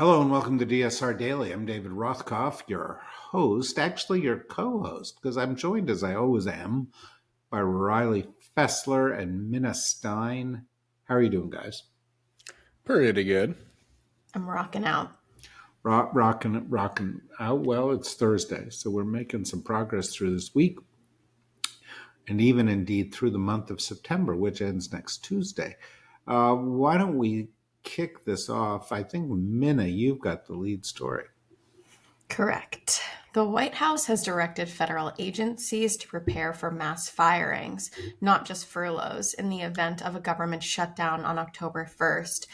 Hello and welcome to DSR Daily. I'm David Rothkopf, your host, actually your co-host, because I'm joined, as I always am, by Riley Fessler and Minna Stein. How are you doing, guys? Pretty good. I'm rocking out. Rocking out. Well, it's Thursday, so we're making some progress through this week, and even indeed through the month of September, which ends next Tuesday. Why don't we kick this off? I think, Minna, you've got the lead story. Correct. The White House has directed federal agencies to prepare for mass firings, not just furloughs, in the event of a government shutdown on October 1st,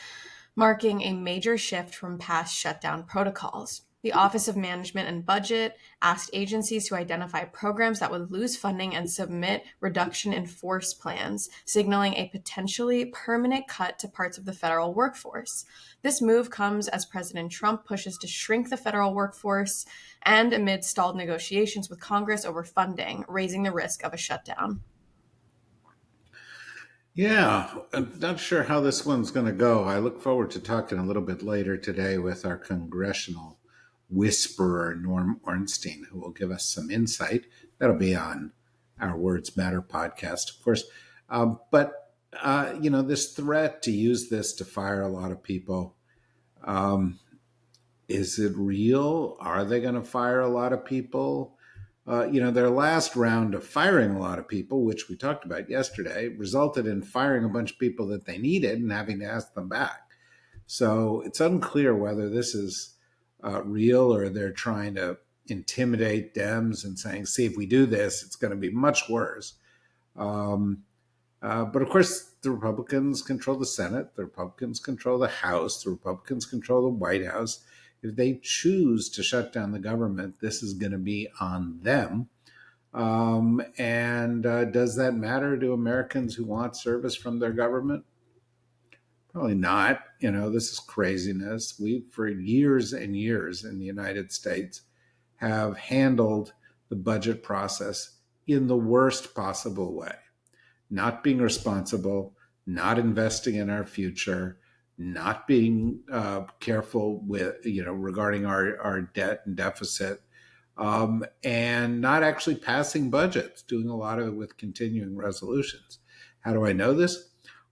marking a major shift from past shutdown protocols. The Office of Management and Budget asked agencies to identify programs that would lose funding and submit reduction in force plans, signaling a potentially permanent cut to parts of the federal workforce. This move comes as President Trump pushes to shrink the federal workforce and amid stalled negotiations with Congress over funding, raising the risk of a shutdown. Yeah, I'm not sure how this one's going to go. I look forward to talking a little bit later today with our congressional whisperer, Norm Ornstein, who will give us some insight. That'll be on our Words Matter podcast, of course. This threat to use this to fire a lot of people, is it real? Are they going to fire a lot of people? Their last round of firing a lot of people, which we talked about yesterday, resulted in firing a bunch of people that they needed and having to ask them back. So it's unclear whether this is real or they're trying to intimidate Dems and saying, see, if we do this, it's going to be much worse. But of course, the Republicans control the Senate, the Republicans control the House, the Republicans control the White House. If they choose to shut down the government, this is going to be on them. Does that matter to Americans who want service from their government? Probably not. This is craziness. We, for years and years in the United States, have handled the budget process in the worst possible way. Not being responsible, not investing in our future, not being careful with, regarding our debt and deficit, and not actually passing budgets, doing a lot of it with continuing resolutions. How do I know this?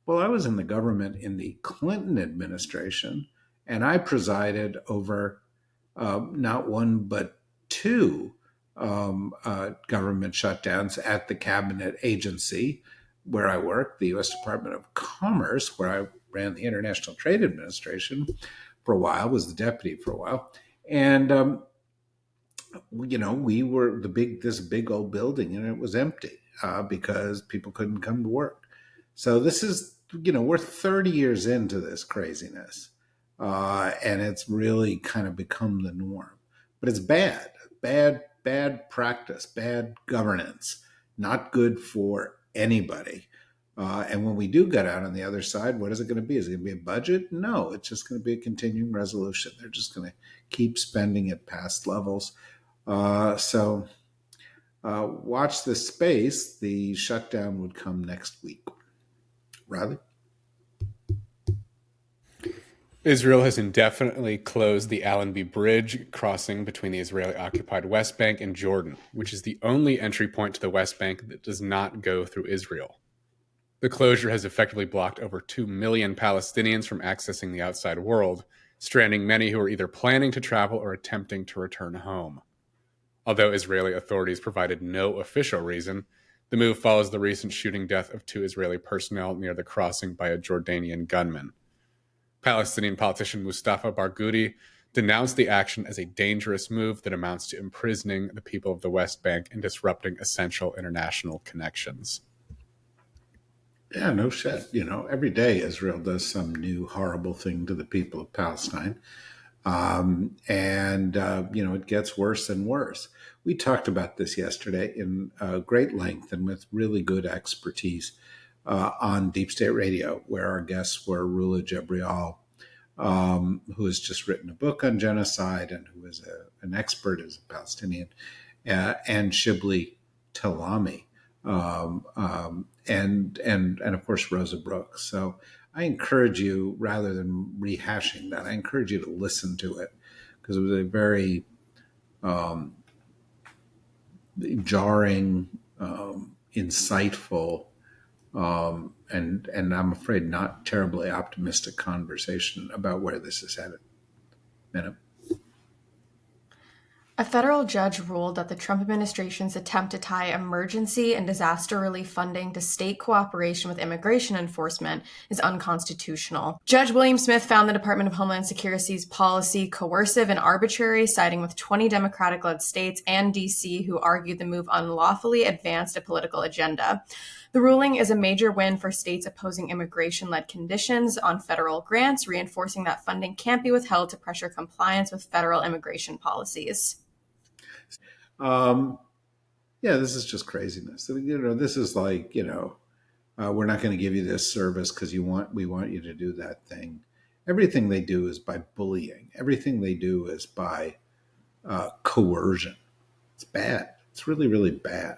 Well, I was in the government in the Clinton administration, and I presided over not one but two government shutdowns at the cabinet agency where I worked, the U.S. Department of Commerce, where I ran the International Trade Administration for a while, was the deputy for a while. And, we were this big old building and it was empty because people couldn't come to work. So this is, we're 30 years into this craziness. And it's really kind of become the norm. But it's bad practice, bad governance, not good for anybody. And when we do get out on the other side, what is it going to be? Is it going to be a budget? No, it's just going to be a continuing resolution. They're just going to keep spending at past levels. So watch this space. The shutdown would come next week. Riley? Israel has indefinitely closed the Allenby Bridge crossing between the Israeli-occupied West Bank and Jordan, which is the only entry point to the West Bank that does not go through Israel. The closure has effectively blocked over 2 million Palestinians from accessing the outside world, stranding many who are either planning to travel or attempting to return home. Although Israeli authorities provided no official reason, the move follows the recent shooting death of 2 Israeli personnel near the crossing by a Jordanian gunman. Palestinian politician Mustafa Barghouti denounced the action as a dangerous move that amounts to imprisoning the people of the West Bank and disrupting essential international connections. Yeah, no shit. Every day Israel does some new horrible thing to the people of Palestine. It gets worse and worse. We talked about this yesterday in great length and with really good expertise on Deep State Radio, where our guests were Rula Jebrial, who has just written a book on genocide and who is an expert as a Palestinian, and Shibli Talami, and of course Rosa Brooks. So I encourage you, rather than rehashing that, I encourage you to listen to it, because it was a very jarring, insightful, and I'm afraid not terribly optimistic conversation about where this is headed. Minute. A federal judge ruled that the Trump administration's attempt to tie emergency and disaster relief funding to state cooperation with immigration enforcement is unconstitutional. Judge William Smith found the Department of Homeland Security's policy coercive and arbitrary, siding with 20 Democratic-led states and D.C. who argued the move unlawfully advanced a political agenda. The ruling is a major win for states opposing immigration-led conditions on federal grants, reinforcing that funding can't be withheld to pressure compliance with federal immigration policies. Yeah, this is just craziness. This is like, we're not going to give you this service because we want you to do that thing. Everything they do is by bullying. Everything they do is by coercion. It's bad. It's really, really bad.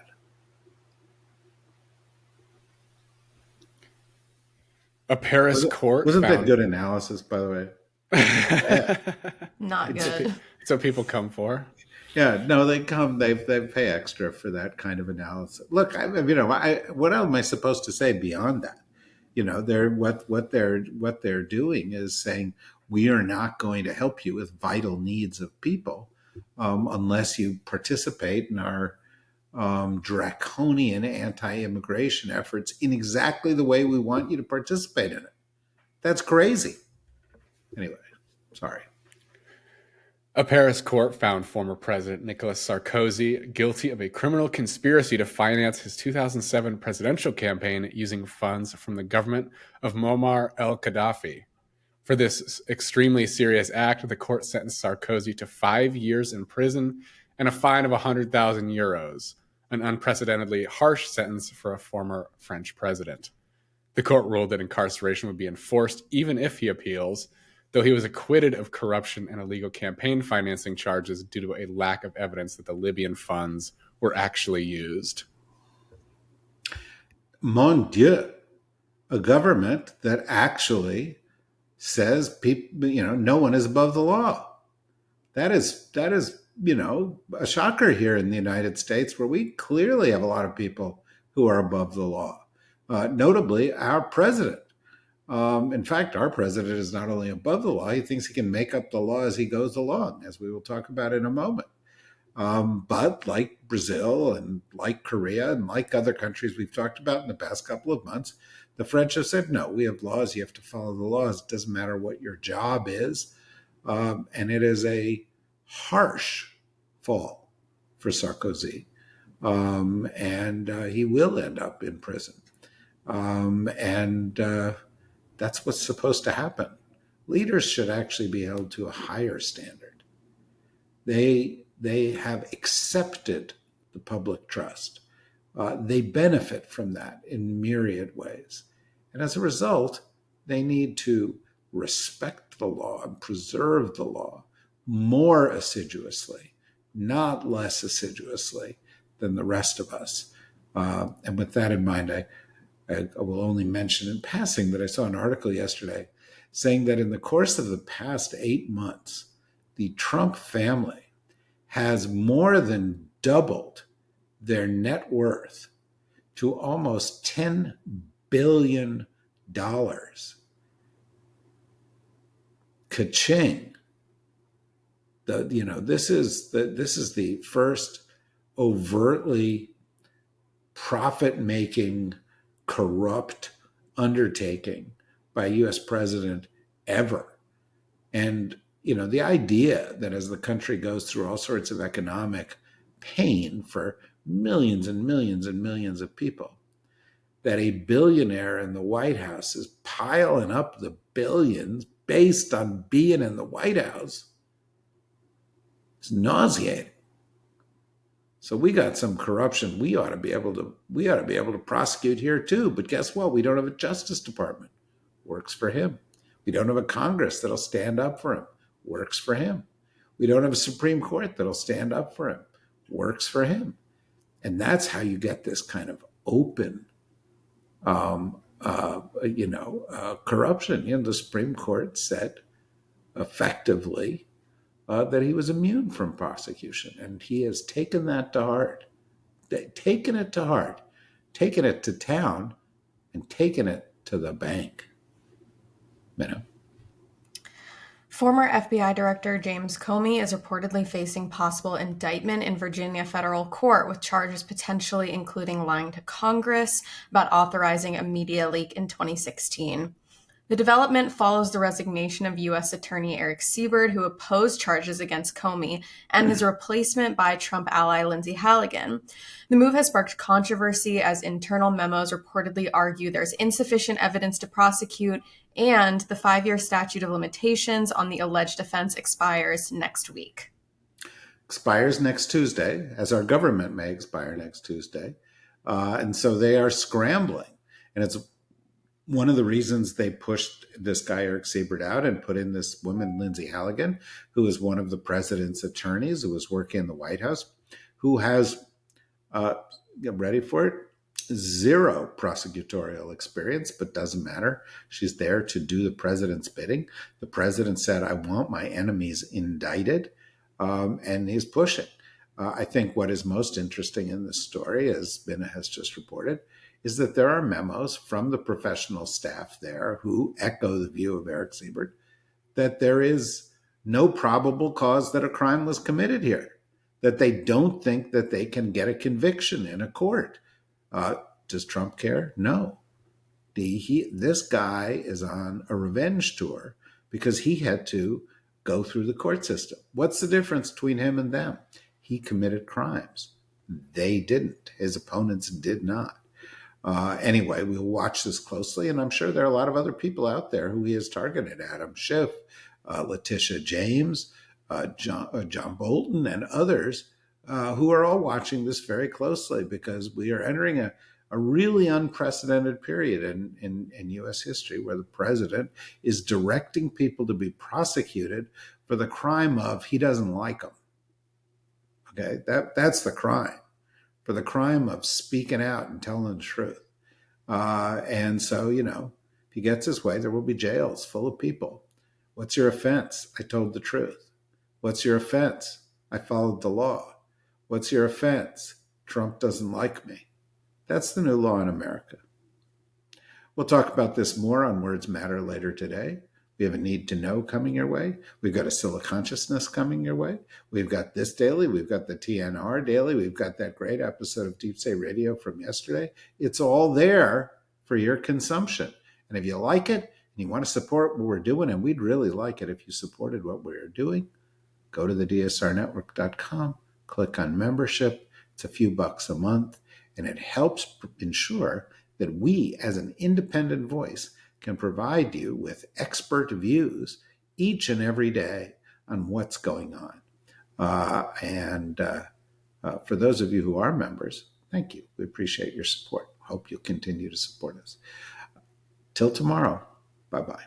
A Paris court wasn't found... that good analysis, by the way? Not good. It's what people come for. Yeah, no, they pay extra for that kind of analysis. Look, what am I supposed to say beyond that? What they're doing is saying, we are not going to help you with vital needs of people unless you participate in our draconian anti-immigration efforts in exactly the way we want you to participate in it. That's crazy. Anyway, sorry. A Paris court found former President Nicolas Sarkozy guilty of a criminal conspiracy to finance his 2007 presidential campaign using funds from the government of Muammar el-Gaddafi. For this extremely serious act, the court sentenced Sarkozy to 5 years in prison and a fine of 100,000 euros, an unprecedentedly harsh sentence for a former French president. The court ruled that incarceration would be enforced even if he appeals, though he was acquitted of corruption and illegal campaign financing charges due to a lack of evidence that the Libyan funds were actually used. Mon Dieu, a government that actually says people, no one is above the law. That is, a shocker here in the United States, where we clearly have a lot of people who are above the law. Notably, our president. In fact, our president is not only above the law, he thinks he can make up the law as he goes along, as we will talk about in a moment. But like Brazil and like Korea and like other countries we've talked about in the past couple of months, the French have said, no, we have laws. You have to follow the laws. It doesn't matter what your job is. And it is a harsh fall for Sarkozy. And he will end up in prison. That's what's supposed to happen. Leaders should actually be held to a higher standard. They have accepted the public trust. They benefit from that in myriad ways. And as a result, they need to respect the law and preserve the law more assiduously, not less assiduously than the rest of us. And with that in mind, I will only mention in passing that I saw an article yesterday saying that in the course of the past 8 months, the Trump family has more than doubled their net worth to almost $10 billion. Ka-ching. This is the first overtly profit-making, corrupt undertaking by a U.S. president ever. And, the idea that as the country goes through all sorts of economic pain for millions and millions and millions of people, that a billionaire in the White House is piling up the billions based on being in the White House is nauseating. So we got some corruption we ought to be able to prosecute here too. But guess what? We don't have a Justice Department. Works for him. We don't have a Congress that'll stand up for him. Works for him. We don't have a Supreme Court that'll stand up for him. Works for him. And that's how you get this kind of open corruption. The Supreme Court said effectively that he was immune from prosecution, and he has taken that to heart, taken it to heart, taken it to town, and taken it to the bank. Former FBI Director James Comey is reportedly facing possible indictment in Virginia federal court with charges potentially including lying to Congress about authorizing a media leak in 2016. The development follows the resignation of U.S. Attorney Eric Siebert, who opposed charges against Comey, and his replacement by Trump ally Lindsay Halligan. The move has sparked controversy as internal memos reportedly argue there's insufficient evidence to prosecute, and the 5-year statute of limitations on the alleged offense expires next week. Expires next Tuesday, as our government may expire next Tuesday. And so they are scrambling. And it's one of the reasons they pushed this guy, Eric Siebert, out and put in this woman, Lindsay Halligan, who is one of the president's attorneys, who was working in the White House, who has, get ready for it, zero prosecutorial experience, but doesn't matter. She's there to do the president's bidding. The president said, I want my enemies indicted, and he's pushing. I think what is most interesting in this story, as Binna has just reported, is that there are memos from the professional staff there who echo the view of Eric Siebert that there is no probable cause that a crime was committed here, that they don't think that they can get a conviction in a court. Does Trump care? No. This guy is on a revenge tour because he had to go through the court system. What's the difference between him and them? He committed crimes. They didn't. His opponents did not. Anyway, we'll watch this closely, and I'm sure there are a lot of other people out there who he has targeted. Adam Schiff, Letitia James, John Bolton, and others who are all watching this very closely because we are entering a really unprecedented period in U.S. history where the president is directing people to be prosecuted for the crime of he doesn't like them. Okay, that's the crime. For the crime of speaking out and telling the truth. And so, if he gets his way, there will be jails full of people. What's your offense? I told the truth. What's your offense? I followed the law. What's your offense? Trump doesn't like me. That's the new law in America. We'll talk about this more on Words Matter later today. We have a Need to Know coming your way. We've got a Still Consciousness coming your way. We've got this daily. We've got the TNR daily. We've got that great episode of Deep State Radio from yesterday. It's all there for your consumption. And if you like it and you want to support what we're doing, and we'd really like it if you supported what we're doing, go to the DSRnetwork.com, click on membership. It's a few bucks a month, and it helps ensure that we, as an independent voice, can provide you with expert views each and every day on what's going on. For those of you who are members, thank you. We appreciate your support. Hope you'll continue to support us. Till tomorrow, bye-bye.